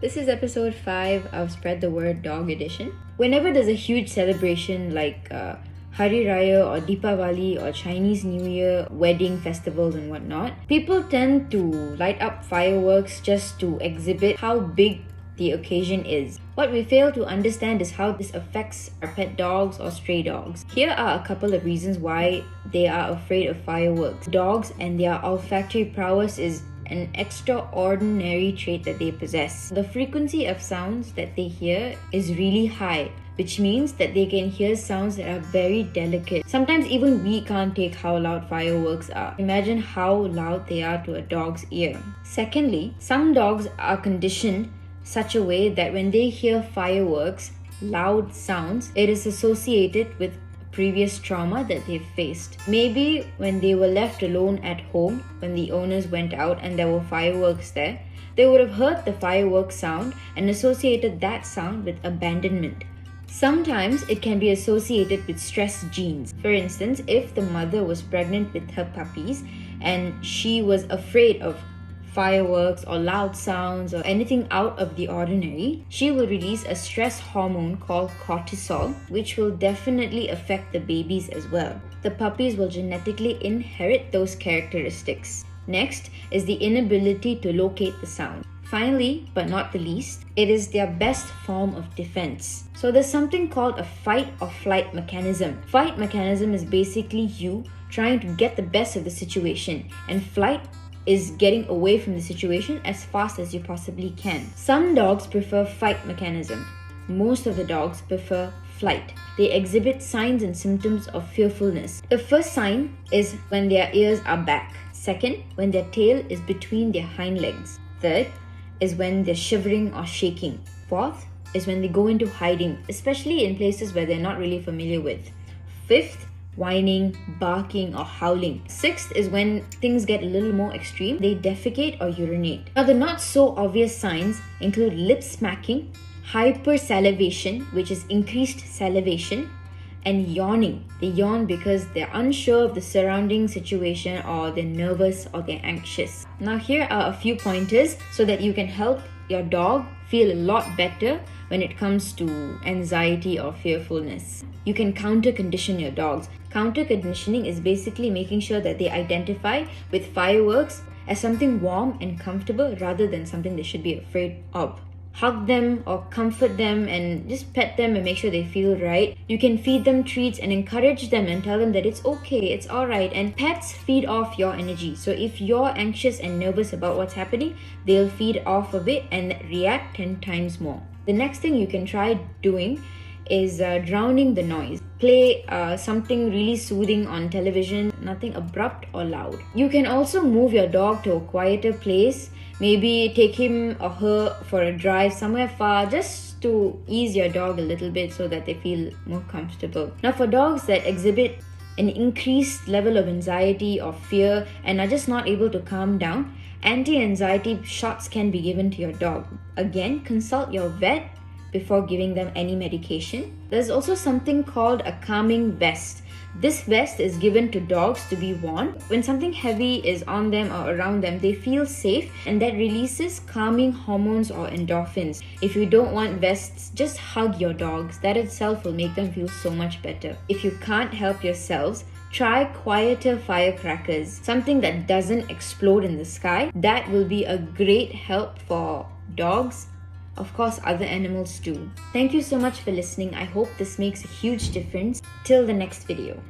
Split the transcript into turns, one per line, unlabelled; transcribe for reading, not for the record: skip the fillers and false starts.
This is episode 5 of Spread the Word Dog Edition. Whenever there's a huge celebration like Hari Raya or Deepavali or Chinese New Year, wedding festivals and whatnot, people tend to light up fireworks just to exhibit how big the occasion is. What we fail to understand is how this affects our pet dogs or stray dogs. Here are a couple of reasons why they are afraid of fireworks. Dogs and their olfactory prowess is an extraordinary trait that they possess. The frequency of sounds that they hear is really high, which means that they can hear sounds that are very delicate. Sometimes even we can't take how loud fireworks are. Imagine how loud they are to a dog's ear. Secondly, some dogs are conditioned such a way that when they hear fireworks, loud sounds, it is associated with previous trauma that they've faced. Maybe when they were left alone at home, when the owners went out and there were fireworks there, they would have heard the fireworks sound and associated that sound with abandonment. Sometimes it can be associated with stress genes. For instance, if the mother was pregnant with her puppies and she was afraid of fireworks or loud sounds or anything out of the ordinary, she will release a stress hormone called cortisol, which will definitely affect the babies as well. The puppies will genetically inherit those characteristics. Next is the inability to locate the sound. Finally, but not the least, it is their best form of defense. So there's something called a fight or flight mechanism. Fight mechanism is basically you trying to get the best of the situation, and flight is getting away from the situation as fast as you possibly can. Some dogs prefer fight mechanism. Most of the dogs prefer flight. They exhibit signs and symptoms of fearfulness. The first sign is when their ears are back. Second, when their tail is between their hind legs. Third is when they're shivering or shaking. Fourth is when they go into hiding, especially in places where they're not really familiar with. Fifth, whining, barking, or howling. Sixth is when things get a little more extreme. They defecate or urinate. Now, the not so obvious signs include lip smacking, hypersalivation, which is increased salivation, and yawning. They yawn because they're unsure of the surrounding situation, or they're nervous, or they're anxious. Now, here are a few pointers so that you can help your dog feel a lot better when it comes to anxiety or fearfulness. You can counter condition your dogs. Counter conditioning is basically making sure that they identify with fireworks as something warm and comfortable rather than something they should be afraid of. Hug them or comfort them and just pet them and make sure they feel right. You can feed them treats and encourage them and tell them that it's okay, it's alright. And pets feed off your energy. So if you're anxious and nervous about what's happening, they'll feed off of it and react 10 times more. The next thing you can try doing is drowning the noise. Play something really soothing on television, nothing abrupt or loud. You can also move your dog to a quieter place. Maybe take him or her for a drive somewhere far just to ease your dog a little bit so that they feel more comfortable. Now, for dogs that exhibit an increased level of anxiety or fear and are just not able to calm down, anti-anxiety shots can be given to your dog. Again, consult your vet before giving them any medication. There's also something called a calming vest. This vest is given to dogs to be worn. When something heavy is on them or around them, they feel safe, and that releases calming hormones or endorphins. If you don't want vests, just hug your dogs. That itself will make them feel so much better. If you can't help yourselves, try quieter firecrackers, something that doesn't explode in the sky. That will be a great help for dogs. Of course, other animals too. Thank you so much for listening. I hope this makes a huge difference. Till the next video.